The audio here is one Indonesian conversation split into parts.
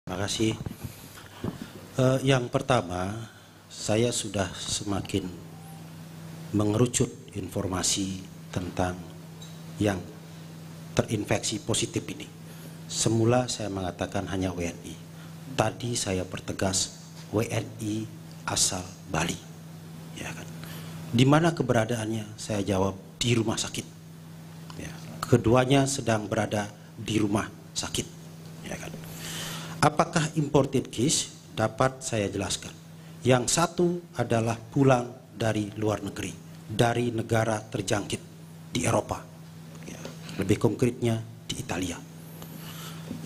Terima kasih. Yang pertama, saya sudah semakin mengerucut informasi tentang yang terinfeksi positif ini. Semula saya mengatakan hanya WNI. Tadi saya pertegas WNI asal Bali. Ya kan? Di mana keberadaannya? Saya jawab di rumah sakit. Ya. Keduanya sedang berada di rumah sakit. Ya kan? Apakah imported case? Dapat saya jelaskan. Yang satu adalah pulang dari luar negeri, dari negara terjangkit di Eropa, ya, lebih konkretnya di Italia.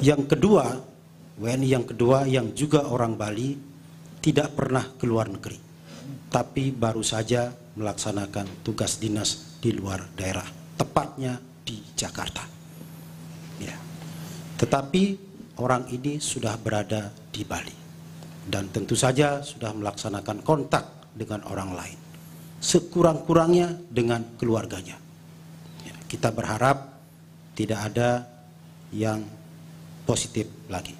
Yang kedua, WNI yang kedua yang juga orang Bali tidak pernah ke luar negeri, tapi baru saja melaksanakan tugas dinas di luar daerah, tepatnya di Jakarta. Ya. Tetapi orang ini sudah berada di Bali dan tentu saja sudah melaksanakan kontak dengan orang lain, sekurang-kurangnya dengan keluarganya. Ya, kita berharap tidak ada yang positif lagi.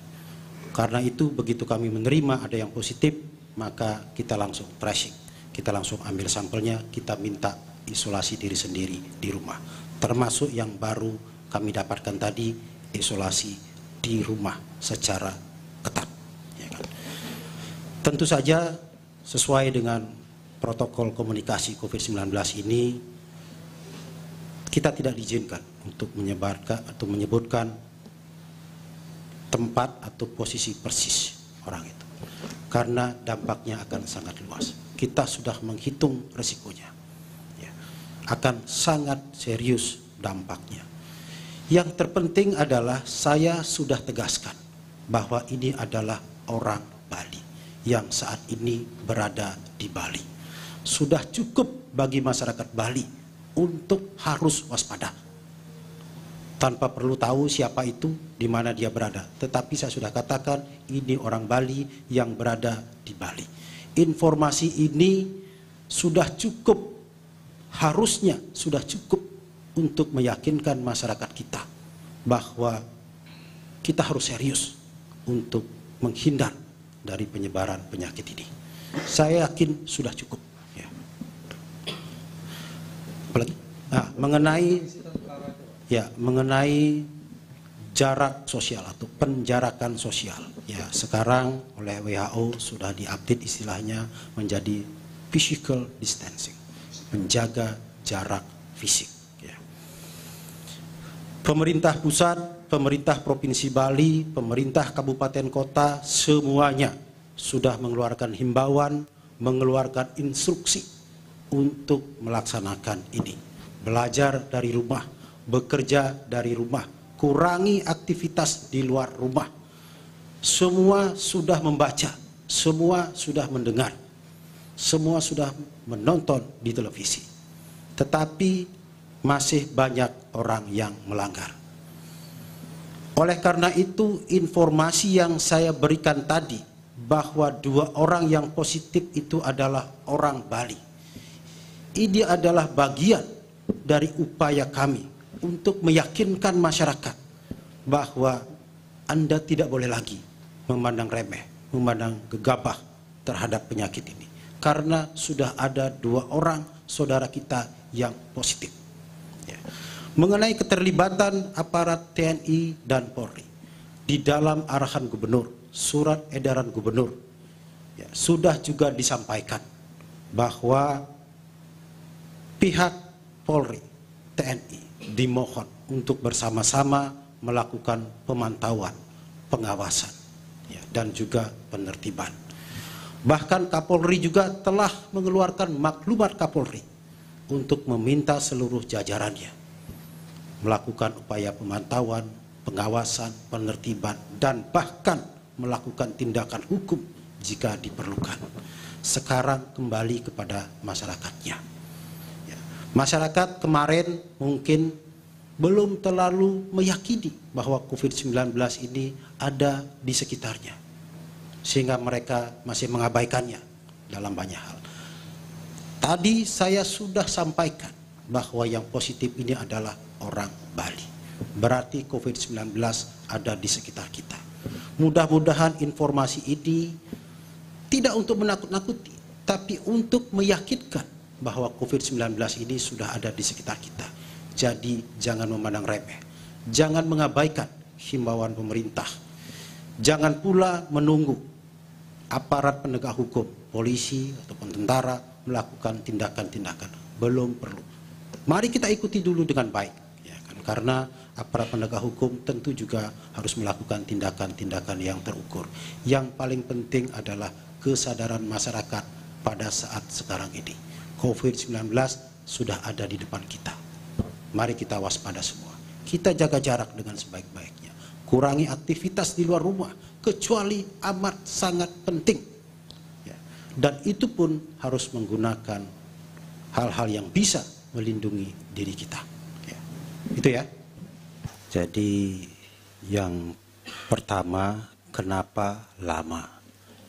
Karena itu begitu kami menerima ada yang positif, maka kita langsung tracing, kita langsung ambil sampelnya, kita minta isolasi diri sendiri di rumah. Termasuk yang baru kami dapatkan tadi, isolasi di rumah secara ketat. Ya kan? Tentu saja sesuai dengan protokol komunikasi COVID-19 ini, kita tidak diizinkan untuk menyebarkan atau menyebutkan tempat atau posisi persis orang itu, karena dampaknya akan sangat luas. Kita sudah menghitung resikonya, ya, akan sangat serius dampaknya. Yang terpenting adalah saya sudah tegaskan bahwa ini adalah orang Bali yang saat ini berada di Bali. Sudah cukup bagi masyarakat Bali untuk harus waspada. Tanpa perlu tahu siapa itu, di mana dia berada. Tetapi saya sudah katakan ini orang Bali yang berada di Bali. Informasi ini sudah cukup, harusnya sudah cukup untuk meyakinkan masyarakat kita bahwa kita harus serius untuk menghindar dari penyebaran penyakit ini. Saya yakin sudah cukup. Ya. Nah, mengenai jarak sosial atau penjarakan sosial, ya sekarang oleh WHO sudah diupdate istilahnya menjadi physical distancing, menjaga jarak fisik. Pemerintah pusat, pemerintah Provinsi Bali, pemerintah kabupaten kota, semuanya sudah mengeluarkan himbauan, mengeluarkan instruksi untuk melaksanakan ini. Belajar dari rumah, bekerja dari rumah, kurangi aktivitas di luar rumah. Semua sudah membaca, semua sudah mendengar, semua sudah menonton di televisi. Tetapi masih banyak orang yang melanggar. Oleh karena itu, informasi yang saya berikan tadi bahwa 2 orang yang positif itu adalah orang Bali. Ini adalah bagian dari upaya kami untuk meyakinkan masyarakat bahwa Anda tidak boleh lagi memandang remeh, memandang gegabah terhadap penyakit ini. Karena sudah ada 2 orang saudara kita yang positif. Mengenai keterlibatan aparat TNI dan Polri di dalam arahan gubernur, surat edaran gubernur, ya, sudah juga disampaikan bahwa pihak Polri, TNI dimohon untuk bersama-sama melakukan pemantauan, pengawasan, ya, dan juga penertiban. Bahkan Kapolri juga telah mengeluarkan maklumat Kapolri untuk meminta seluruh jajarannya melakukan upaya pemantauan, pengawasan, penertiban, dan bahkan melakukan tindakan hukum jika diperlukan. Sekarang kembali kepada masyarakatnya. Ya. Masyarakat kemarin mungkin belum terlalu meyakini bahwa COVID-19 ini ada di sekitarnya, sehingga mereka masih mengabaikannya dalam banyak hal. Tadi saya sudah sampaikan bahwa yang positif ini adalah orang Bali. Berarti COVID-19 ada di sekitar kita. Mudah-mudahan informasi ini tidak untuk menakut-nakuti, tapi untuk meyakinkan bahwa COVID-19 ini sudah ada di sekitar kita. Jadi jangan memandang remeh, jangan mengabaikan himbauan pemerintah, jangan pula menunggu aparat penegak hukum, polisi ataupun tentara melakukan tindakan-tindakan. Belum perlu. Mari kita ikuti dulu dengan baik, ya kan? Karena aparat penegak hukum tentu juga harus melakukan tindakan-tindakan yang terukur. Yang paling penting adalah kesadaran masyarakat pada saat sekarang ini. COVID-19 sudah ada di depan kita. Mari kita waspada semua. Kita jaga jarak dengan sebaik-baiknya. Kurangi aktivitas di luar rumah, kecuali amat sangat penting. Ya. Dan itu pun harus menggunakan hal-hal yang bisa melindungi diri kita. Ya. Itu ya. Jadi yang pertama, kenapa lama?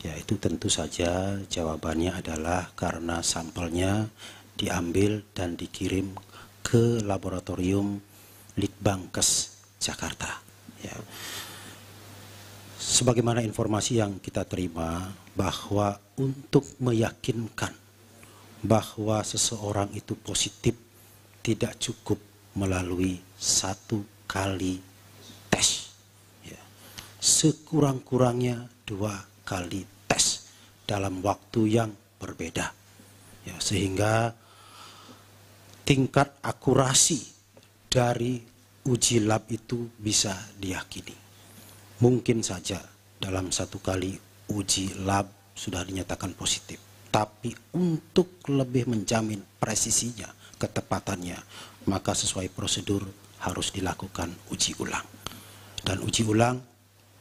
Ya, itu tentu saja jawabannya adalah karena sampelnya diambil dan dikirim ke laboratorium Litbangkes Jakarta. Ya. Sebagaimana informasi yang kita terima bahwa untuk meyakinkan bahwa seseorang itu positif tidak cukup melalui 1 kali tes. Ya. Sekurang-kurangnya 2 kali tes dalam waktu yang berbeda, ya, sehingga tingkat akurasi dari uji lab itu bisa diyakini. Mungkin saja dalam 1 kali uji lab sudah dinyatakan positif, tapi untuk lebih menjamin presisinya, ketepatannya, maka sesuai prosedur harus dilakukan uji ulang, dan uji ulang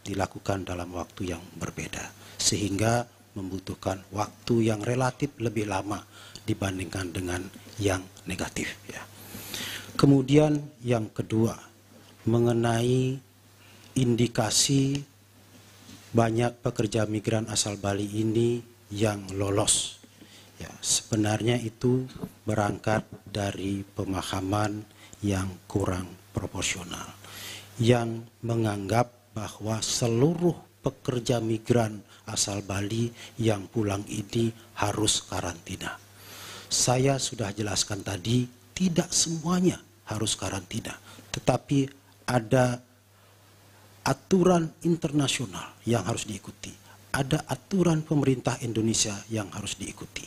dilakukan dalam waktu yang berbeda, sehingga membutuhkan waktu yang relatif lebih lama dibandingkan dengan yang negatif. Ya. Kemudian yang kedua, mengenai indikasi banyak pekerja migran asal Bali ini yang lolos. Ya, sebenarnya itu berangkat dari pemahaman yang kurang proporsional, yang menganggap bahwa seluruh pekerja migran asal Bali yang pulang ini harus karantina. Saya sudah jelaskan tadi, tidak semuanya harus karantina, tetapi ada aturan internasional yang harus diikuti. Ada aturan pemerintah Indonesia yang harus diikuti.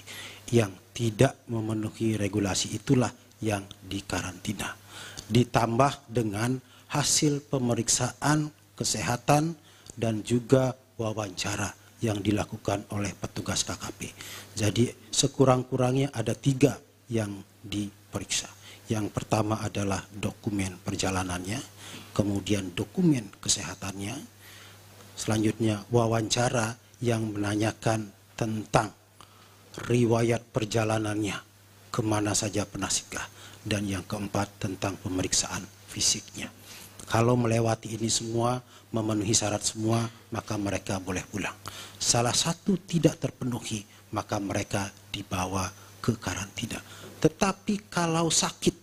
Yang tidak memenuhi regulasi itulah yang dikarantina. Ditambah dengan hasil pemeriksaan kesehatan dan juga wawancara yang dilakukan oleh petugas KKP. Jadi sekurang-kurangnya ada 3 yang diperiksa. Yang pertama adalah dokumen perjalanannya, kemudian dokumen kesehatannya, selanjutnya wawancara yang menanyakan tentang riwayat perjalanannya, kemana saja pernah singgah, dan yang keempat tentang pemeriksaan fisiknya. Kalau melewati ini semua, memenuhi syarat semua, maka mereka boleh pulang. Salah satu tidak terpenuhi, maka mereka dibawa ke karantina. Tetapi kalau sakit,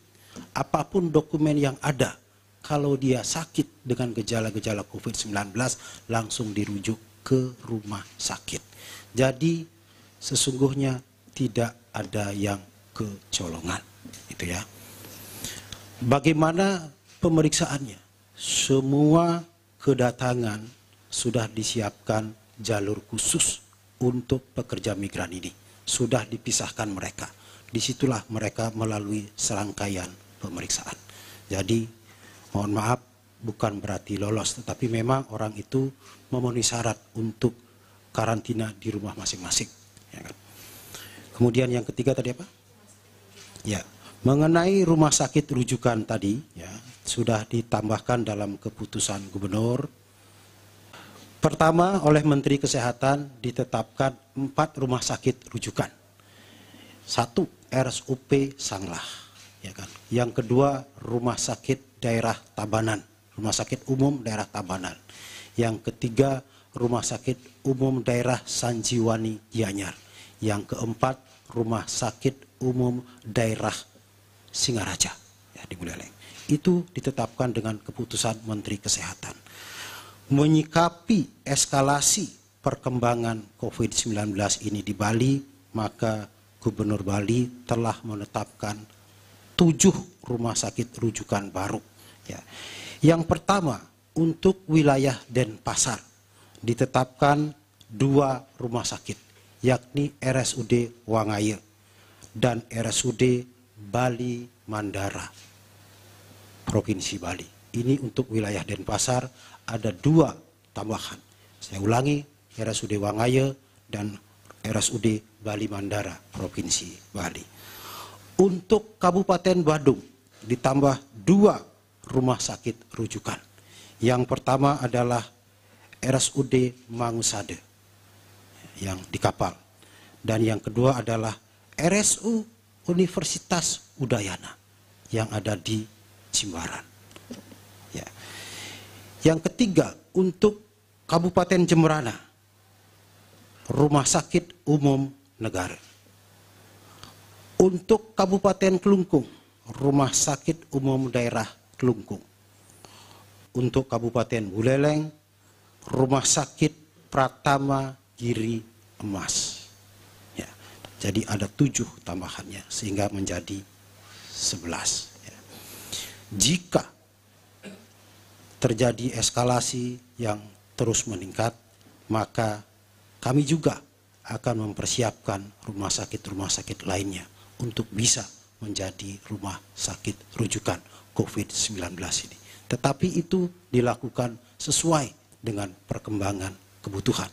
apapun dokumen yang ada, kalau dia sakit dengan gejala-gejala COVID-19, langsung dirujuk ke rumah sakit. Jadi sesungguhnya tidak ada yang kecolongan. Itu ya. Bagaimana pemeriksaannya? Semua kedatangan sudah disiapkan jalur khusus untuk pekerja migran ini. Sudah dipisahkan mereka. Disitulah mereka melalui serangkaian pemeriksaan. Jadi mohon maaf, bukan berarti lolos, tetapi memang orang itu memenuhi syarat untuk karantina di rumah masing-masing. Ya kan? Kemudian yang ketiga tadi apa? Ya, mengenai rumah sakit rujukan tadi, ya, sudah ditambahkan dalam keputusan gubernur. Pertama, oleh Menteri Kesehatan ditetapkan 4 rumah sakit rujukan. 1, RSUP Sanglah, ya kan. Yang kedua, Rumah Sakit Daerah Tabanan, Rumah Sakit Umum Daerah Tabanan. Yang ketiga, Rumah Sakit Umum Daerah Sanjiwani Gianyar. Yang keempat, Rumah Sakit Umum Daerah Singaraja, ya, di Buleleng. Itu ditetapkan dengan keputusan Menteri Kesehatan. menyikapi eskalasi perkembangan COVID-19 ini di Bali, maka Gubernur Bali telah menetapkan 7 rumah sakit rujukan baru. Ya. Yang pertama, untuk wilayah Denpasar ditetapkan 2 rumah sakit, yakni RSUD Wangaya dan RSUD Bali Mandara, Provinsi Bali. Ini untuk wilayah Denpasar ada 2 tambahan. Saya ulangi, RSUD Wangaya dan RSUD Bali Mandara, Provinsi Bali. Untuk Kabupaten Badung ditambah 2 rumah sakit rujukan. Yang pertama adalah RSUD Mangusade yang di Kapal. Dan yang kedua adalah RSU Universitas Udayana yang ada di Jimbaran. Ya. Yang ketiga, untuk Kabupaten Jemberana, Rumah Sakit Umum Negara. Untuk Kabupaten Kelungkung, Rumah Sakit Umum Daerah Kelungkung. Untuk Kabupaten Buleleng, Rumah Sakit Pratama Giri Emas. Ya, jadi ada 7 tambahannya sehingga menjadi 11. Ya. Jika terjadi eskalasi yang terus meningkat, maka kami juga akan mempersiapkan rumah sakit lainnya untuk bisa menjadi rumah sakit rujukan COVID-19 ini. Tetapi itu dilakukan sesuai dengan perkembangan kebutuhan.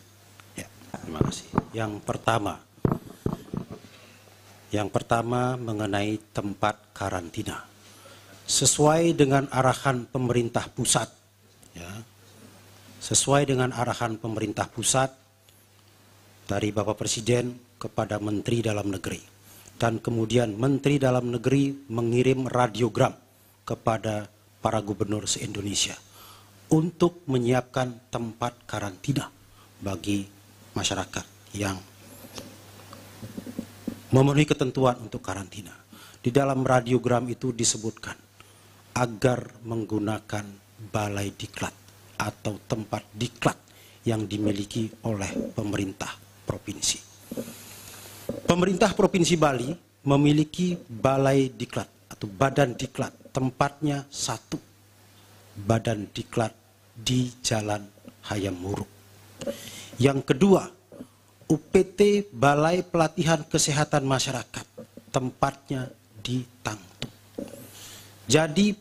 Ya, terima kasih. Yang pertama mengenai tempat karantina. Sesuai dengan arahan pemerintah pusat, ya, sesuai dengan arahan pemerintah pusat dari Bapak Presiden kepada Menteri Dalam Negeri, dan kemudian Menteri Dalam Negeri mengirim radiogram kepada para gubernur se-Indonesia untuk menyiapkan tempat karantina bagi masyarakat yang memenuhi ketentuan untuk karantina. Di dalam radiogram itu disebutkan agar menggunakan balai diklat atau tempat diklat yang dimiliki oleh pemerintah provinsi. Pemerintah Provinsi Bali memiliki balai diklat atau badan diklat, tempatnya 1, badan diklat di Jalan Hayam Wuruk. Yang kedua, UPT Balai Pelatihan Kesehatan Masyarakat, tempatnya di Tangtu. Jadi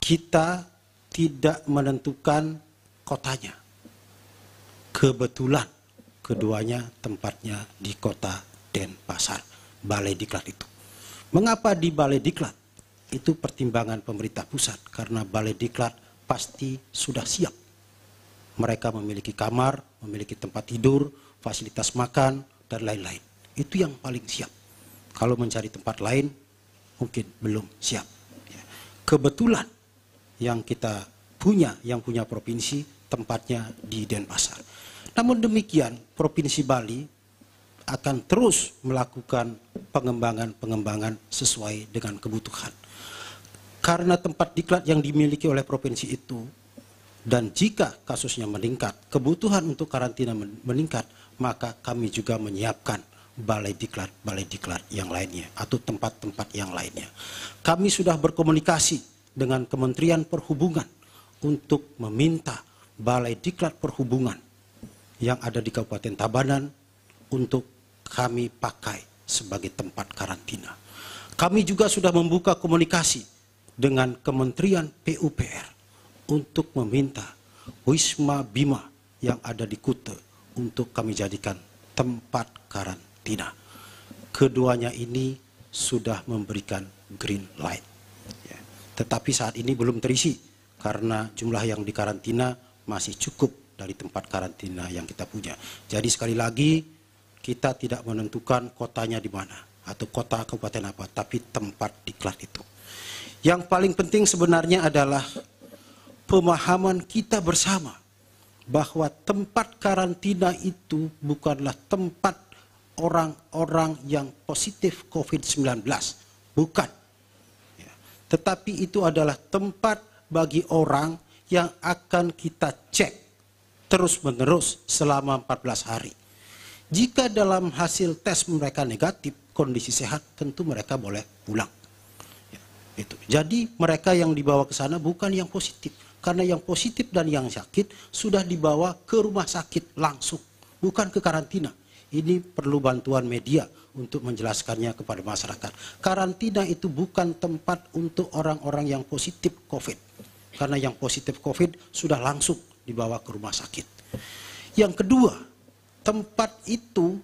kita tidak menentukan kotanya. Kebetulan keduanya tempatnya di kota Denpasar, Balai Diklat itu. Mengapa di Balai Diklat? Itu pertimbangan pemerintah pusat, karena Balai Diklat pasti sudah siap. Mereka memiliki kamar, memiliki tempat tidur, fasilitas makan, dan lain-lain. Itu yang paling siap. Kalau mencari tempat lain, mungkin belum siap. Kebetulan yang kita punya, yang punya provinsi, tempatnya di Denpasar. Namun demikian, Provinsi Bali akan terus melakukan pengembangan sesuai dengan kebutuhan. Karena tempat diklat yang dimiliki oleh provinsi itu, dan jika kasusnya meningkat, kebutuhan untuk karantina meningkat, maka kami juga menyiapkan balai diklat yang lainnya atau tempat-tempat yang lainnya. Kami sudah berkomunikasi dengan Kementerian Perhubungan untuk meminta balai diklat perhubungan yang ada di Kabupaten Tabanan untuk kami pakai sebagai tempat karantina. Kami juga sudah membuka komunikasi dengan Kementerian PUPR untuk meminta Wisma Bima yang ada di Kute untuk kami jadikan tempat karantina. Keduanya ini sudah memberikan green light. Ya. Tetapi saat ini belum terisi karena jumlah yang dikarantina masih cukup dari tempat karantina yang kita punya. Jadi sekali lagi kita tidak menentukan kotanya di mana atau kota kabupaten apa, tapi tempat diklat itu. Yang paling penting sebenarnya adalah pemahaman kita bersama bahwa tempat karantina itu bukanlah tempat orang-orang yang positif COVID-19. Bukan. Ya. Tetapi itu adalah tempat bagi orang yang akan kita cek terus-menerus selama 14 hari. Jika dalam hasil tes mereka negatif, kondisi sehat, tentu mereka boleh pulang. Ya, itu. Jadi mereka yang dibawa ke sana bukan yang positif. Karena yang positif dan yang sakit sudah dibawa ke rumah sakit langsung, bukan ke karantina. Ini perlu bantuan media untuk menjelaskannya kepada masyarakat. Karantina itu bukan tempat untuk orang-orang yang positif COVID. Karena yang positif COVID sudah langsung dibawa ke rumah sakit. Yang kedua, tempat itu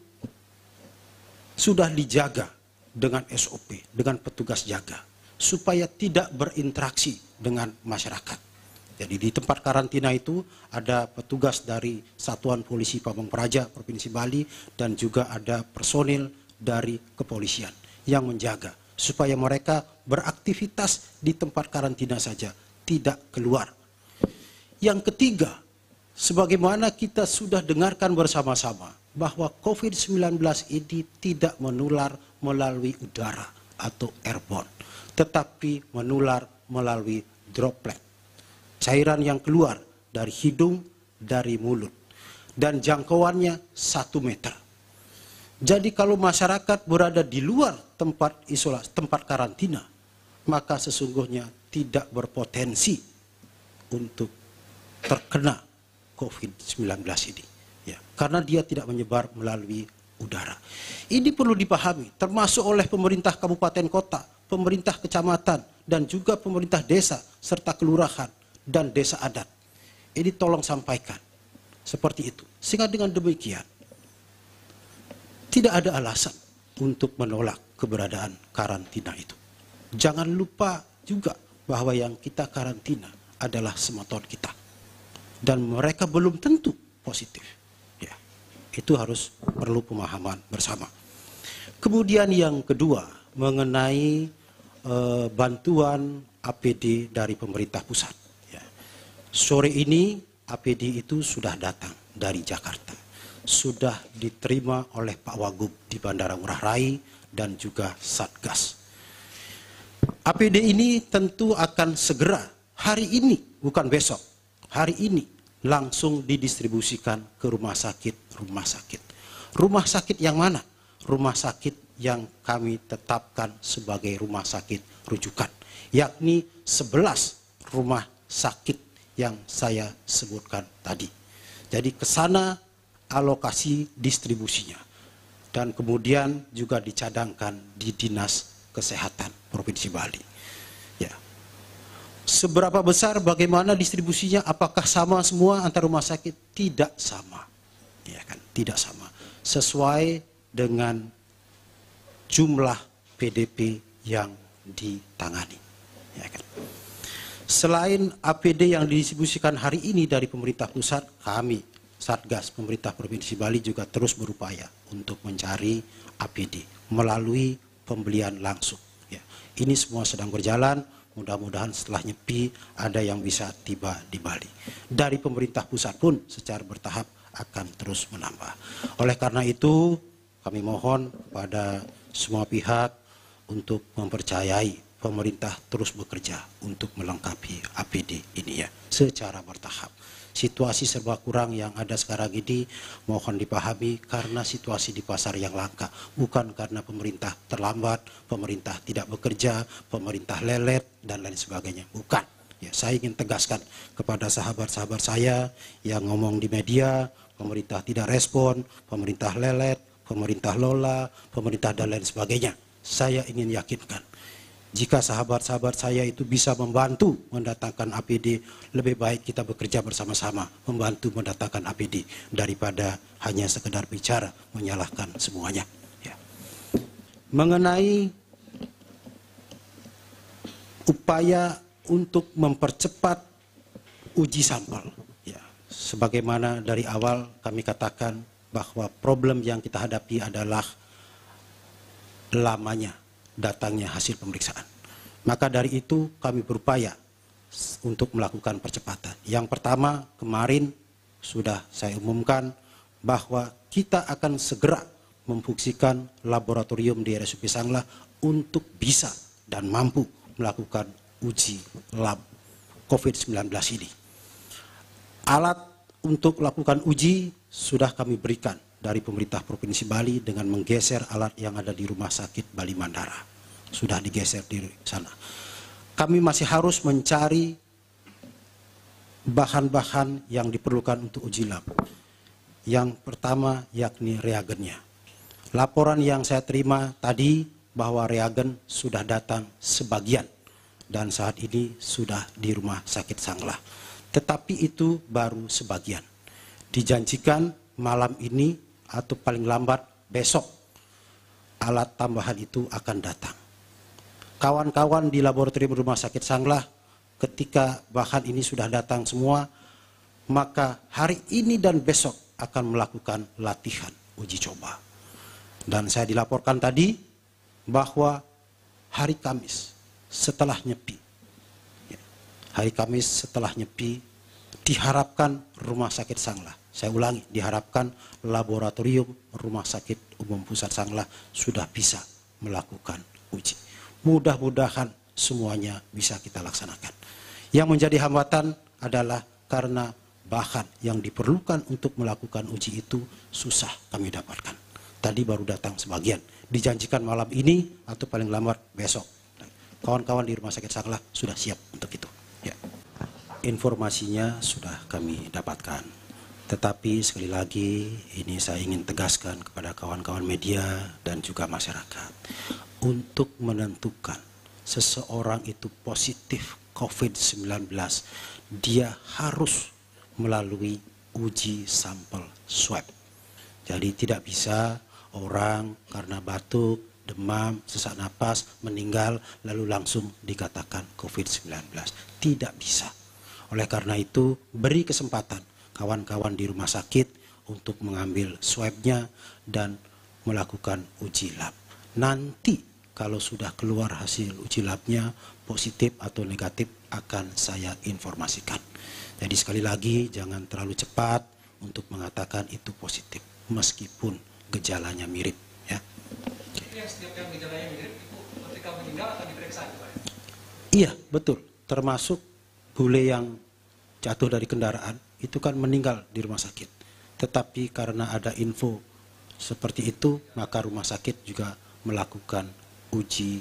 sudah dijaga dengan SOP, dengan petugas jaga, supaya tidak berinteraksi dengan masyarakat. Jadi di tempat karantina itu ada petugas dari Satuan Polisi Pamong Praja Provinsi Bali dan juga ada personil dari kepolisian yang menjaga supaya mereka beraktivitas di tempat karantina saja, tidak keluar. Yang ketiga, sebagaimana kita sudah dengarkan bersama-sama bahwa COVID-19 ini tidak menular melalui udara atau airborne, tetapi menular melalui droplet. Cairan yang keluar dari hidung, dari mulut. Dan jangkauannya 1 meter. Jadi kalau masyarakat berada di luar tempat isolasi, tempat karantina, maka sesungguhnya tidak berpotensi untuk terkena COVID-19 ini. Ya, karena dia tidak menyebar melalui udara. Ini perlu dipahami, termasuk oleh pemerintah kabupaten kota, pemerintah kecamatan, dan juga pemerintah desa, serta kelurahan, dan desa adat. Ini tolong sampaikan seperti itu. Sehingga dengan demikian tidak ada alasan untuk menolak keberadaan karantina itu. Jangan lupa juga bahwa yang kita karantina adalah semeton kita. Dan mereka belum tentu positif. Ya, itu harus perlu pemahaman bersama. Kemudian yang kedua mengenai bantuan APD dari pemerintah pusat. Sore ini APD itu sudah datang dari Jakarta. Sudah diterima oleh Pak Wagub di Bandara Ngurah Rai dan juga Satgas. APD ini tentu akan segera hari ini, bukan besok. Hari ini langsung didistribusikan ke rumah sakit. Rumah sakit yang mana? Rumah sakit yang kami tetapkan sebagai rumah sakit rujukan. Yakni 11 rumah sakit yang saya sebutkan tadi. Jadi ke sana alokasi distribusinya. Dan kemudian juga dicadangkan di Dinas Kesehatan Provinsi Bali. Ya. Seberapa besar, bagaimana distribusinya, apakah sama semua antar rumah sakit? Tidak sama. Ya kan, tidak sama. Sesuai dengan jumlah PDP yang ditangani. Ya kan. Selain APD yang didistribusikan hari ini dari pemerintah pusat, kami Satgas pemerintah Provinsi Bali juga terus berupaya untuk mencari APD melalui pembelian langsung. Ya, ini semua sedang berjalan, mudah-mudahan setelah nyepi ada yang bisa tiba di Bali. Dari pemerintah pusat pun secara bertahap akan terus menambah. Oleh karena itu kami mohon pada semua pihak untuk mempercayai pemerintah terus bekerja untuk melengkapi APD ini ya, secara bertahap. Situasi serba kurang yang ada sekarang ini mohon dipahami karena situasi di pasar yang langka. Bukan karena pemerintah terlambat, pemerintah tidak bekerja, pemerintah lelet, dan lain sebagainya. Bukan. Ya, saya ingin tegaskan kepada sahabat-sahabat saya yang ngomong di media, pemerintah tidak respon, pemerintah lelet, pemerintah lola, pemerintah dan lain sebagainya. Saya ingin yakinkan, jika sahabat-sahabat saya itu bisa membantu mendatangkan APD, lebih baik kita bekerja bersama-sama membantu mendatangkan APD daripada hanya sekedar bicara menyalahkan semuanya. Ya. Mengenai upaya untuk mempercepat uji sampel, ya, sebagaimana dari awal kami katakan bahwa problem yang kita hadapi adalah lamanya datangnya hasil pemeriksaan. Maka dari itu kami berupaya untuk melakukan percepatan. Yang pertama, kemarin sudah saya umumkan bahwa kita akan segera memfungsikan laboratorium di RSUP Sanglah untuk bisa dan mampu melakukan uji lab COVID-19 ini. Alat untuk lakukan uji sudah kami berikan dari pemerintah Provinsi Bali dengan menggeser alat yang ada di Rumah Sakit Bali Mandara. Sudah digeser di sana. Kami masih harus mencari bahan-bahan yang diperlukan untuk uji lab. Yang pertama yakni reagennya. Laporan yang saya terima tadi bahwa reagen sudah datang sebagian dan saat ini sudah di Rumah Sakit Sanglah. Tetapi itu baru sebagian. Dijanjikan malam ini atau paling lambat besok alat tambahan itu akan datang. Kawan-kawan di laboratorium Rumah Sakit Sanglah ketika bahan ini sudah datang semua, maka hari ini dan besok akan melakukan latihan uji coba. Dan saya dilaporkan tadi bahwa hari Kamis setelah nyepi, diharapkan Rumah Sakit Sanglah, saya ulangi, diharapkan laboratorium Rumah Sakit Umum Pusat Sanglah sudah bisa melakukan uji. Mudah-mudahan semuanya bisa kita laksanakan. Yang menjadi hambatan adalah karena bahan yang diperlukan untuk melakukan uji itu susah kami dapatkan. Tadi baru datang sebagian, dijanjikan malam ini atau paling lambat besok. Kawan-kawan di Rumah Sakit Sanglah sudah siap untuk itu. Ya. Informasinya sudah kami dapatkan. Tetapi sekali lagi ini saya ingin tegaskan kepada kawan-kawan media dan juga masyarakat. Untuk menentukan seseorang itu positif COVID-19, dia harus melalui uji sampel swab. Jadi tidak bisa orang karena batuk, demam, sesak napas, meninggal lalu langsung dikatakan COVID-19. Tidak bisa. Oleh karena itu beri kesempatan kawan-kawan di rumah sakit untuk mengambil swabnya dan melakukan uji lab. Nanti kalau sudah keluar hasil uji labnya positif atau negatif akan saya informasikan. Jadi sekali lagi jangan terlalu cepat untuk mengatakan itu positif meskipun gejalanya mirip, ya. Yang setiap yang gejalanya mirip itu ketika meninggal akan diperiksa, Pak? Iya, betul. Termasuk bule yang jatuh dari kendaraan itu kan meninggal di rumah sakit. Tetapi karena ada info seperti itu, maka rumah sakit juga melakukan uji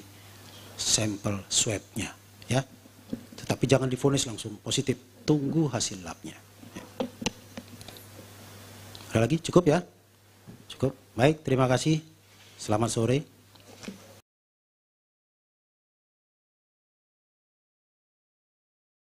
sampel swabnya, ya. Tetapi jangan divonis langsung positif, tunggu hasil labnya. Ya. Ada lagi? Cukup ya? Cukup. Baik, terima kasih. Selamat sore.